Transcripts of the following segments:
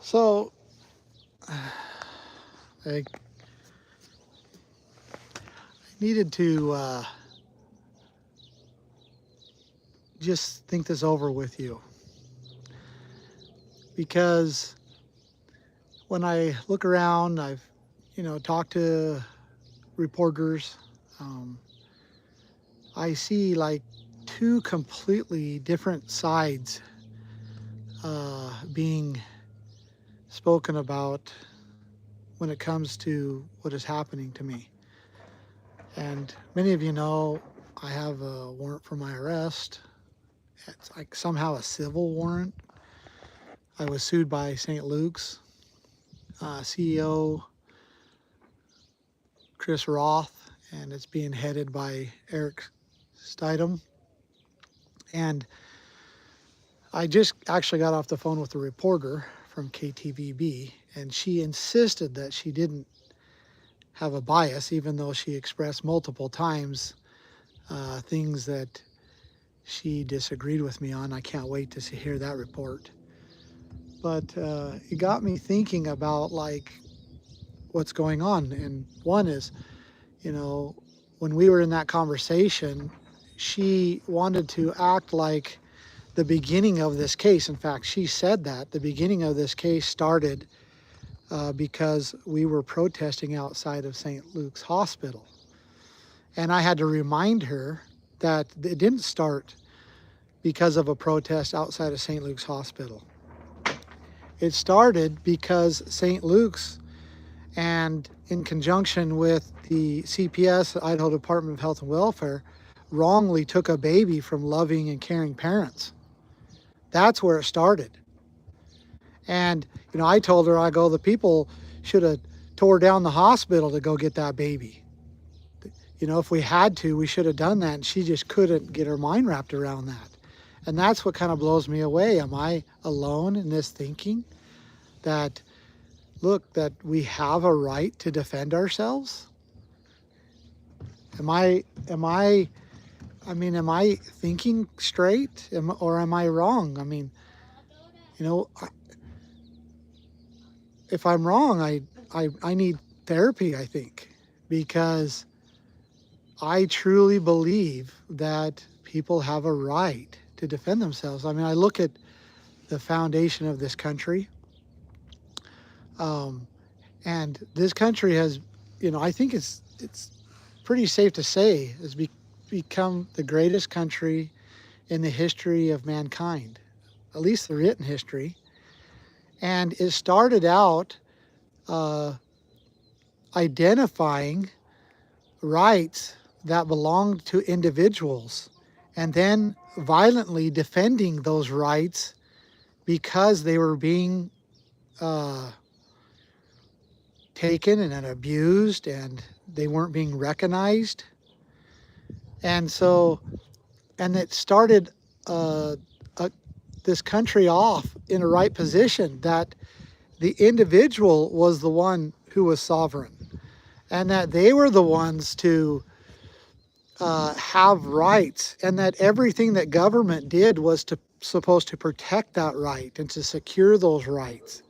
So, I needed to just think this over with you, because when I look around, I've talked to reporters. Um, I see like two completely different sides being spoken about when it comes to what is happening to me. And many of you know I have a warrant for my arrest. It's like somehow a civil warrant. I was sued by St. Luke's CEO Chris Roth, and it's being headed by Eric Stidham. And I just actually got off the phone with a reporter from KTVB, and she insisted that she didn't have a bias, even though she expressed multiple times things that she disagreed with me on. I can't wait to hear that report. But it got me thinking about like what's going on. And one is, when we were in that conversation, she wanted to act like the beginning of this case. In fact, she said that the beginning of this case started because we were protesting outside of St. Luke's Hospital. And I had to remind her that it didn't start because of a protest outside of St. Luke's Hospital. It started because St. Luke's, and in conjunction with the CPS, the Idaho Department of Health and Welfare, wrongly took a baby from loving and caring parents. That's where it started. And, I told her, the people should have tore down the hospital to go get that baby. If we had to, we should have done that. And she just couldn't get her mind wrapped around that. And that's what kind of blows me away. Am I alone in this thinking that, look, that we have a right to defend ourselves? Am I thinking straight, or am I wrong? If I'm wrong, I need therapy, I think, because I truly believe that people have a right to defend themselves. I look at the foundation of this country, and this country has, I think it's pretty safe to say, has become the greatest country in the history of mankind, at least the written history. And it started out identifying rights that belonged to individuals, and then violently defending those rights because they were being taken and abused, and they weren't being recognized. And it started this country off in a right position, that the individual was the one who was sovereign, and that they were the ones to have rights, and that everything that government did was supposed to protect that right and to secure those rights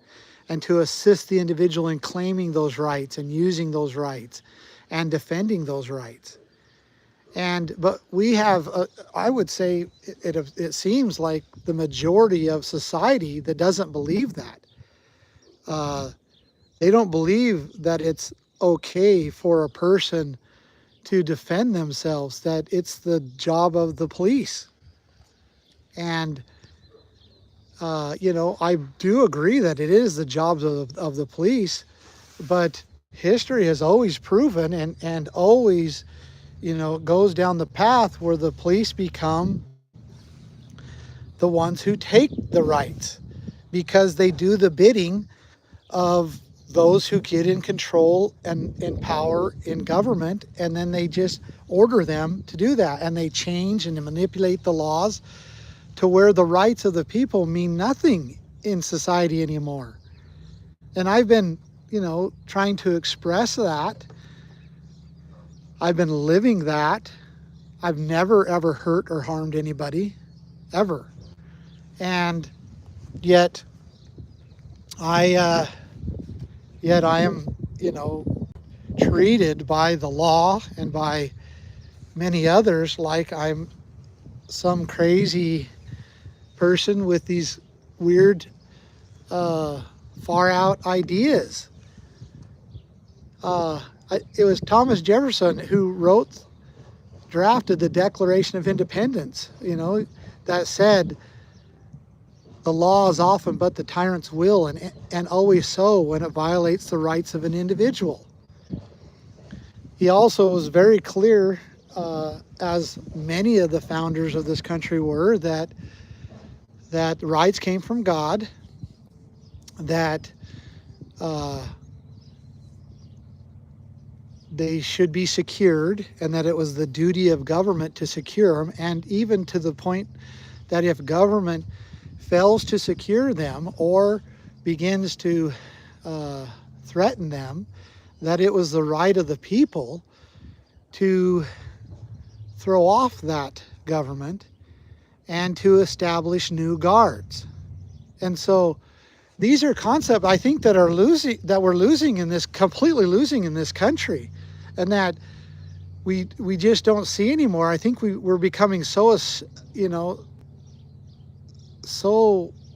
and to assist the individual in claiming those rights and using those rights and defending those rights. But we have, I would say, it seems like the majority of society that doesn't believe that. They don't believe that it's okay for a person to defend themselves, that it's the job of the police. And, I do agree that it is the jobs of the police, but history has always proven and always, goes down the path where the police become the ones who take the rights, because they do the bidding of those who get in control and in power in government, and then they just order them to do that, and they change and manipulate the laws to where the rights of the people mean nothing in society anymore. And I've been, trying to express that. I've been living that. I've never, ever hurt or harmed anybody, ever. And yet, I yet I am, treated by the law and by many others like I'm some crazy person with these weird, far out ideas. It was Thomas Jefferson who drafted the Declaration of Independence, that said, the law is often but the tyrant's will, and always so when it violates the rights of an individual. He also was very clear, as many of the founders of this country were, that rights came from God, that they should be secured, and that it was the duty of government to secure them, and even to the point that if government fails to secure them or begins to threaten them, that it was the right of the people to throw off that government and to establish new guards. And so these are concepts, I think, that we're losing in this, completely losing in this country, and that we just don't see anymore. I think we're becoming so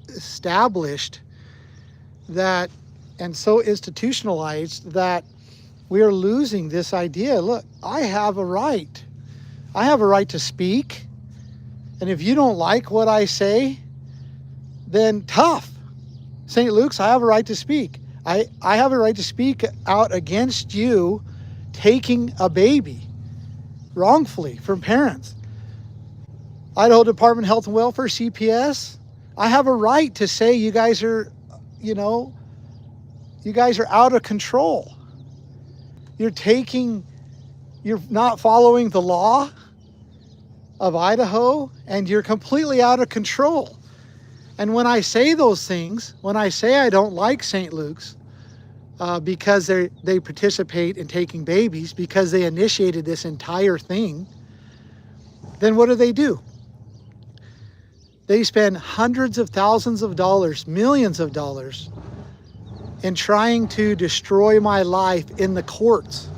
established that, and so institutionalized, that we are losing this idea. Look, I have a right. I have a right to speak. And if you don't like what I say, then tough. St. Luke's, I have a right to speak. I have a right to speak out against you taking a baby wrongfully from parents. Idaho Department of Health and Welfare, CPS, I have a right to say you guys are out of control. You're not following the law of Idaho, and you're completely out of control. And when I say those things, when I say I don't like St. Luke's because they participate in taking babies, because they initiated this entire thing, then what do? They spend hundreds of thousands of dollars, millions of dollars, in trying to destroy my life in the courts.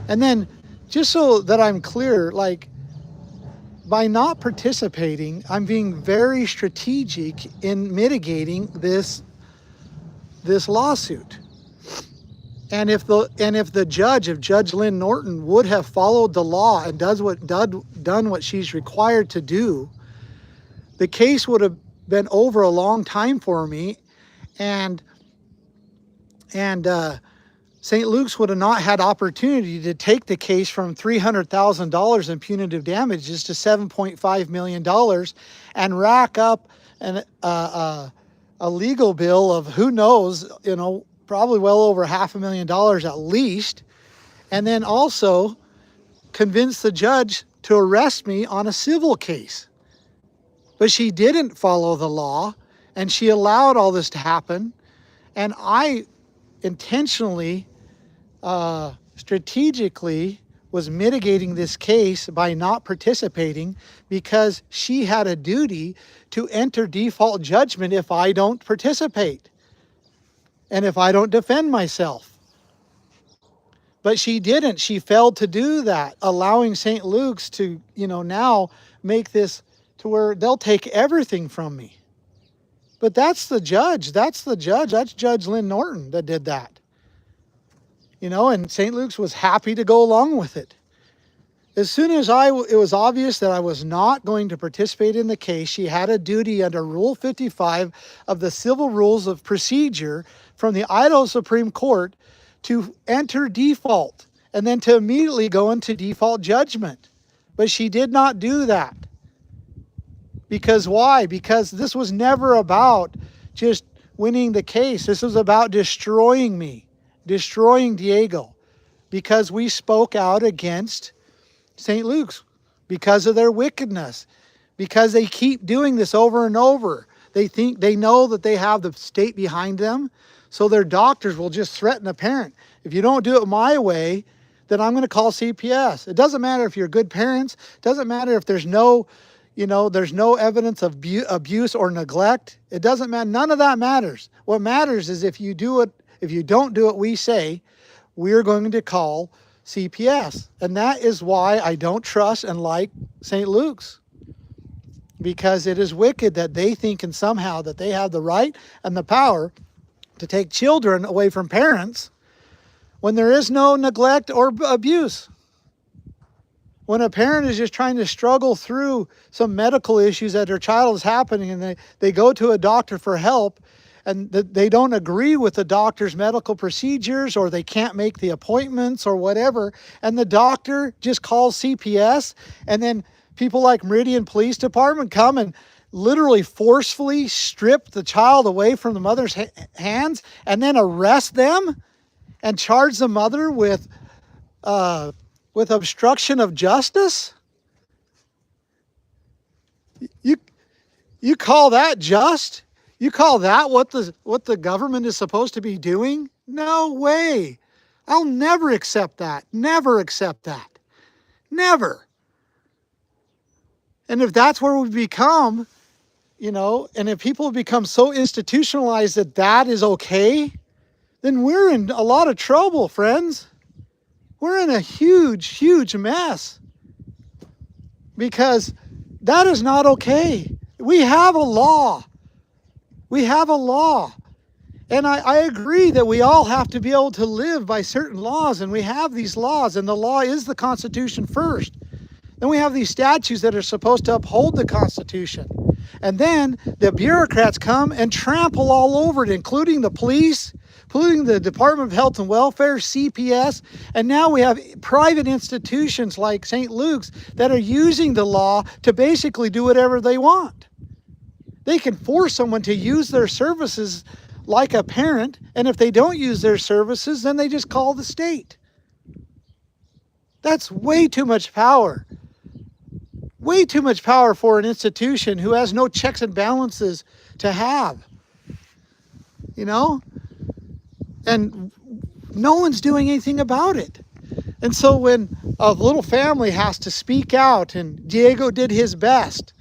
And then, just so that I'm clear, by not participating, I'm being very strategic in mitigating this lawsuit. And if Judge Lynn Norton would have followed the law and done what she's required to do, the case would have been over a long time for me, and St. Luke's would have not had opportunity to take the case from $300,000 in punitive damages to $7.5 million and rack up a legal bill of who knows, probably well over $500,000 at least, and then also convince the judge to arrest me on a civil case. But she didn't follow the law, and she allowed all this to happen, and I intentionally, strategically was mitigating this case by not participating, because she had a duty to enter default judgment if I don't participate and if I don't defend myself. But she didn't. She failed to do that, allowing St. Luke's to, now make this to where they'll take everything from me. But that's the judge. That's Judge Lynn Norton that did that. And St. Luke's was happy to go along with it. As soon as it was obvious that I was not going to participate in the case, she had a duty under Rule 55 of the Civil Rules of Procedure from the Idaho Supreme Court to enter default and then to immediately go into default judgment. But she did not do that. Because why? Because this was never about just winning the case. This was about destroying me, destroying Diego, because we spoke out against St. Luke's, because of their wickedness, because they keep doing this over and over. They know that they have the state behind them, so their doctors will just threaten a parent. If you don't do it my way, then I'm going to call CPS. It doesn't matter if you're good parents. It doesn't matter if there's no there's no evidence of abuse or neglect. It doesn't matter. None of that matters. What matters is if you don't do what we say, we're going to call CPS. And that is why I don't trust and like St. Luke's, because it is wicked that they think and somehow that they have the right and the power to take children away from parents when there is no neglect or abuse. When a parent is just trying to struggle through some medical issues that their child is happening, and they go to a doctor for help, and they don't agree with the doctor's medical procedures, or they can't make the appointments or whatever, and the doctor just calls CPS, and then people like Meridian Police Department come and literally forcefully strip the child away from the mother's hands, and then arrest them and charge the mother with obstruction of justice? You call that just? You call that what the government is supposed to be doing? No way. I'll never accept that. Never accept that. Never. And if that's where we become, and if people have become so institutionalized that that is okay, then we're in a lot of trouble, friends. We're in a huge, huge mess, because that is not okay. We have a law. We have a law. And I agree that we all have to be able to live by certain laws, and we have these laws, and the law is the Constitution first. Then we have these statutes that are supposed to uphold the Constitution. And then the bureaucrats come and trample all over it, including the police, including the Department of Health and Welfare, CPS, and now we have private institutions like St. Luke's that are using the law to basically do whatever they want. They can force someone to use their services like a parent, and if they don't use their services, then they just call the state. That's way too much power. Way too much power for an institution who has no checks and balances to have. And no one's doing anything about it. And so when a little family has to speak out, and Diego did his best,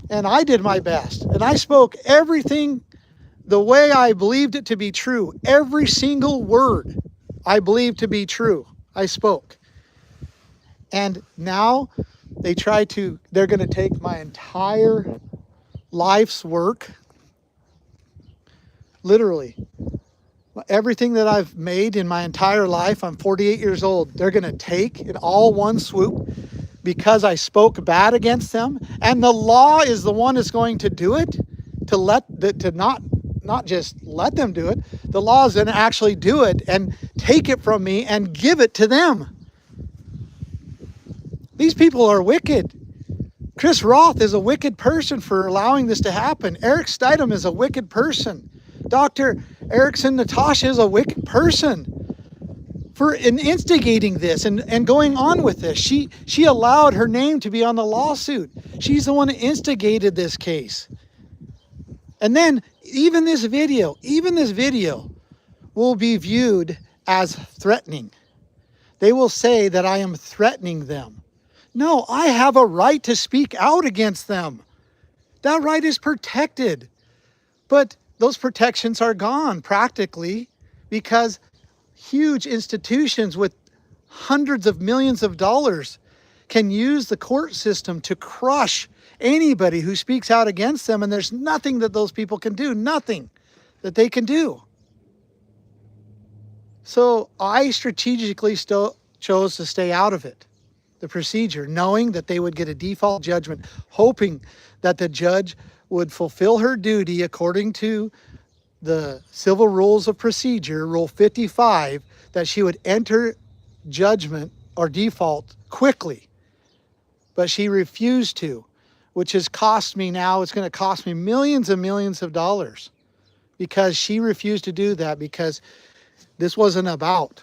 and I did my best, and I spoke everything the way I believed it to be true. Every single word I believed to be true, I spoke. And now they're going to take my entire life's work, literally, everything that I've made in my entire life. I'm 48 years old. They're going to take in all one swoop because I spoke bad against them. And the law is the one that's going to do it, to not just let them do it. The law is going to actually do it and take it from me and give it to them. These people are wicked. Chris Roth is a wicked person for allowing this to happen. Eric Stidham is a wicked person. Dr. Erickson Natasha is a wicked person for instigating this and going on with this. She allowed her name to be on the lawsuit. She's the one who instigated this case. And then even this video will be viewed as threatening. They will say that I am threatening them. No, I have a right to speak out against them. That right is protected. But those protections are gone practically because huge institutions with hundreds of millions of dollars can use the court system to crush anybody who speaks out against them, and there's nothing that those people can do, nothing that they can do. So I strategically chose to stay out of it, the procedure, knowing that they would get a default judgment, hoping that the judge would fulfill her duty according to the Civil Rules of Procedure, Rule 55, that she would enter judgment or default quickly. But she refused to, which has cost me now, it's going to cost me millions and millions of dollars because she refused to do that, because this wasn't about,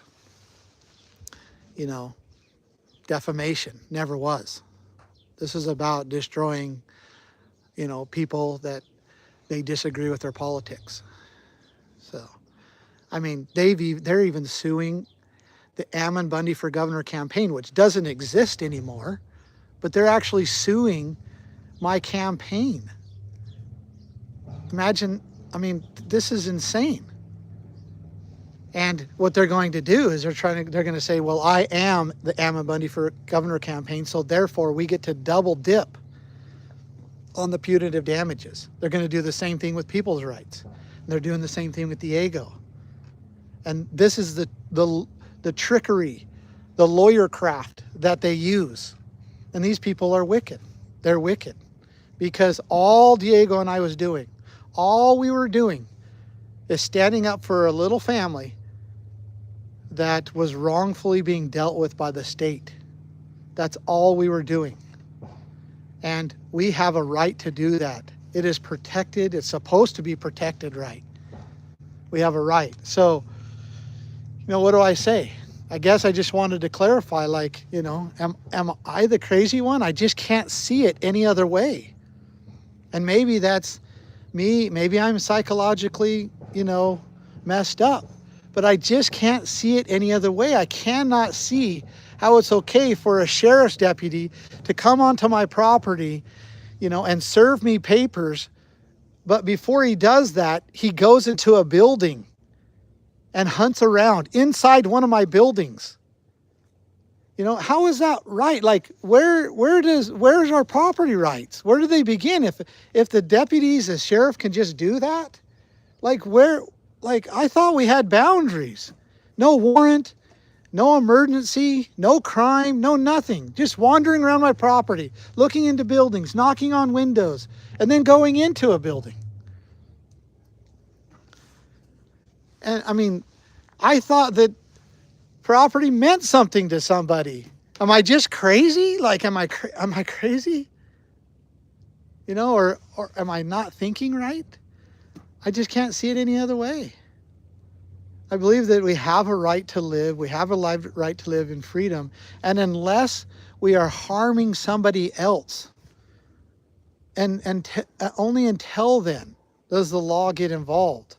defamation. Never was. This is about destroying, people that they disagree with their politics. So, they're even suing the Ammon Bundy for Governor campaign, which doesn't exist anymore. but they're actually suing my campaign. Imagine, I mean, this is insane. And what they're going to do is they're going to say, well, I am the Ammon Bundy for Governor campaign, so therefore we get to double dip on the punitive damages. They're going to do the same thing with people's rights. And they're doing the same thing with Diego. And this is the trickery, the lawyer craft that they use. And these people are wicked. They're wicked. Because all Diego and I was doing, all we were doing is standing up for a little family that was wrongfully being dealt with by the state. That's all we were doing. And we have a right to do that. It is protected. It's supposed to be protected, right? We have a right. So, what do I say? I guess I just wanted to clarify, like, am I the crazy one? I just can't see it any other way. And maybe that's me. Maybe I'm psychologically, messed up. But I just can't see it any other way. I cannot see how it's okay for a sheriff's deputy to come onto my property, and serve me papers. But before he does that, he goes into a building and hunts around inside one of my buildings. How is that right? Like, where's our property rights? Where do they begin? If the deputies, the sheriff can just do that? I thought we had boundaries. No warrant, no emergency, no crime, no nothing. Just wandering around my property, looking into buildings, knocking on windows, and then going into a building. And I mean, I thought that property meant something to somebody. Am I just crazy? Like, am I crazy? Or am I not thinking right? I just can't see it any other way. I believe that we have a right to live. We have a right to live in freedom. And unless we are harming somebody else, and only until then does the law get involved.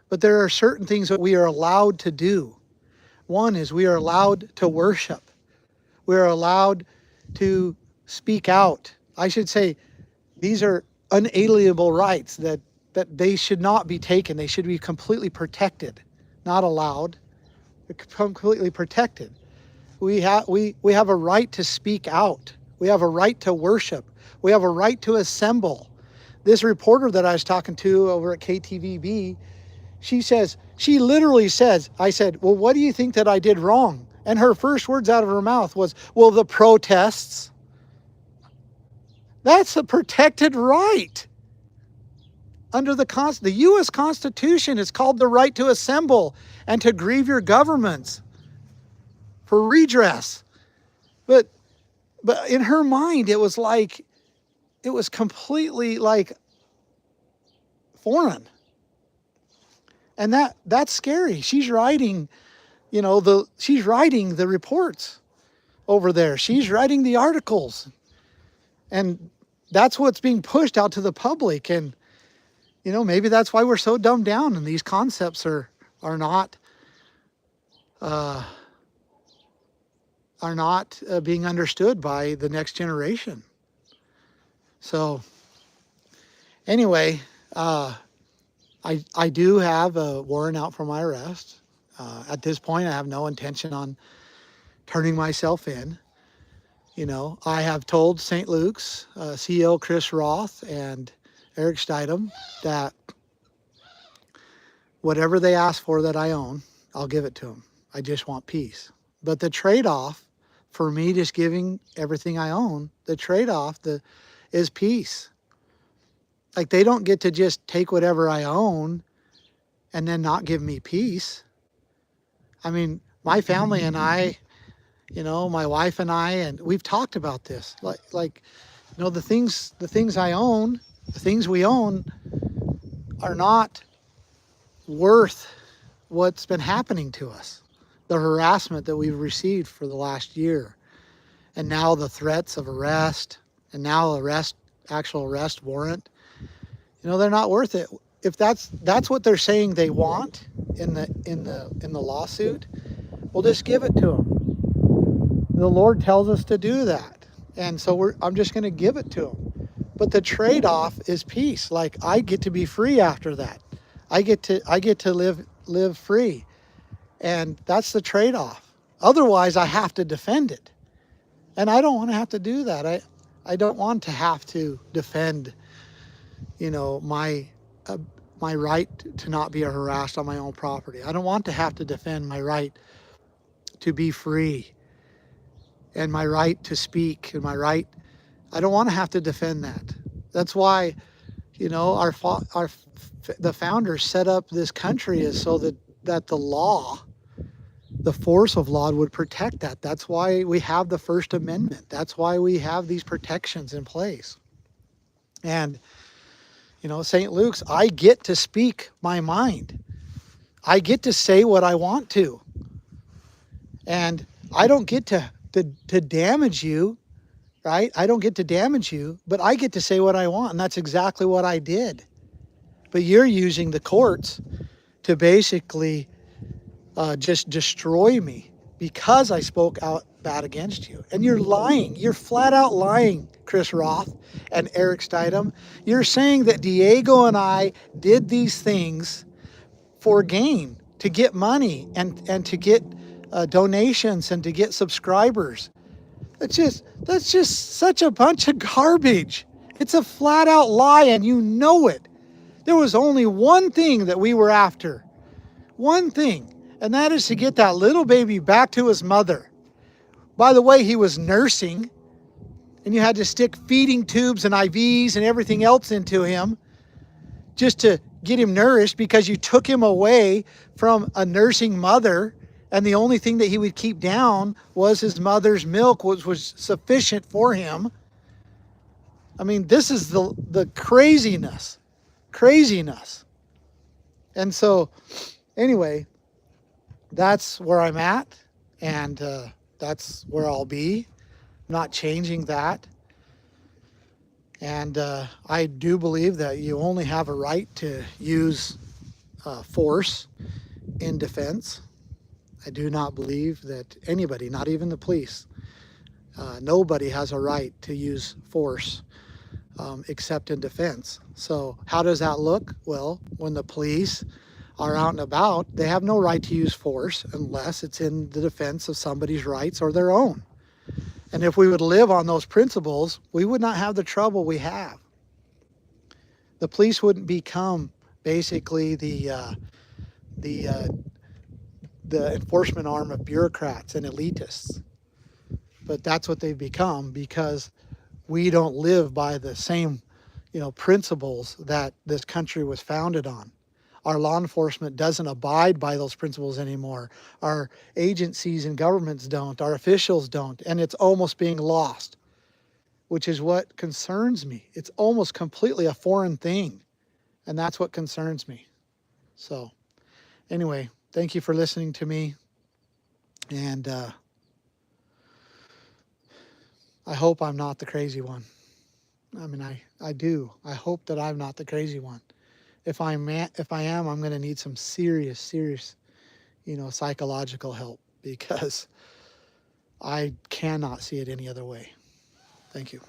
But there are certain things that we are allowed to do. One is we are allowed to worship. We are allowed to speak out. I should say these are unalienable rights that they should not be taken. They should be completely protected, not allowed. They're completely protected. We have a right to speak out. We have a right to worship. We have a right to assemble. This reporter that I was talking to over at KTVB, she literally says, I said, well, what do you think that I did wrong? And her first words out of her mouth was, well, the protests. That's a protected right. Under the U.S. Constitution, it's called the right to assemble and to grieve your governments for redress. But in her mind, it was completely like foreign. And that's scary. She's writing, she's writing the reports over there. She's writing the articles. And that's what's being pushed out to the public. And, maybe that's why we're so dumbed down and these concepts are not being understood by the next generation. So anyway, I do have a warrant out for my arrest. At this point, I have no intention on turning myself in. I have told St. Luke's CEO Chris Roth and Eric Steidem that whatever they ask for that I own, I'll give it to them. I just want peace. But the trade-off for me just giving everything I own, the trade-off is peace. Like, they don't get to just take whatever I own and then not give me peace. I mean, my family and I, my wife and I, and we've talked about this. The things I own, the things we own are not worth what's been happening to us. The harassment that we've received for the last year. And now the threats of arrest, and now actual arrest warrant. They're not worth it. If that's what they're saying they want in the lawsuit, we'll just give it to them. The Lord tells us to do that. And so I'm just going to give it to them. But the trade-off is peace. Like, I get to be free after that. I get to live free. And that's the trade-off. Otherwise, I have to defend it. And I don't want to have to do that. I don't want to have to defend, my right to not be harassed on my own property. I don't want to have to defend my right to be free and my right to speak and my right. I don't want to have to defend that. That's why, the founders set up this country is so that the law, the force of law would protect that. That's why we have the First Amendment. That's why we have these protections in place. And, St. Luke's, I get to speak my mind. I get to say what I want to. And I don't get to damage you, right? I don't get to damage you, but I get to say what I want. And that's exactly what I did. But you're using the courts to basically just destroy me because I spoke out bad against you. And you're lying. You're flat out lying, Chris Roth and Eric Steidham. You're saying that Diego and I did these things for gain, to get money and to get donations and to get subscribers. That's just such a bunch of garbage. It's a flat out lie, and you know it. There was only one thing that we were after. One thing. And that is to get that little baby back to his mother. By the way, he was nursing, and you had to stick feeding tubes and IVs and everything else into him just to get him nourished, because you took him away from a nursing mother, and the only thing that he would keep down was his mother's milk, which was sufficient for him. I mean, this is the craziness. And so, anyway, that's where I'm at, and that's where I'll be. I'm not changing that. And I do believe that you only have a right to use force in defense. I do not believe that anybody, not even the police, nobody has a right to use force except in defense. So how does that look? Well, when the police are out and about, they have no right to use force unless it's in the defense of somebody's rights or their own. And if we would live on those principles, we would not have the trouble we have. The police wouldn't become basically the enforcement arm of bureaucrats and elitists. But that's what they've become, because we don't live by the same, principles that this country was founded on. Our law enforcement doesn't abide by those principles anymore. Our agencies and governments don't. Our officials don't. And it's almost being lost, which is what concerns me. It's almost completely a foreign thing. And that's what concerns me. So anyway, thank you for listening to me. And I hope I'm not the crazy one. I mean, I do. I hope that I'm not the crazy one. If I am, I'm going to need some serious, psychological help, because I cannot see it any other way. Thank you.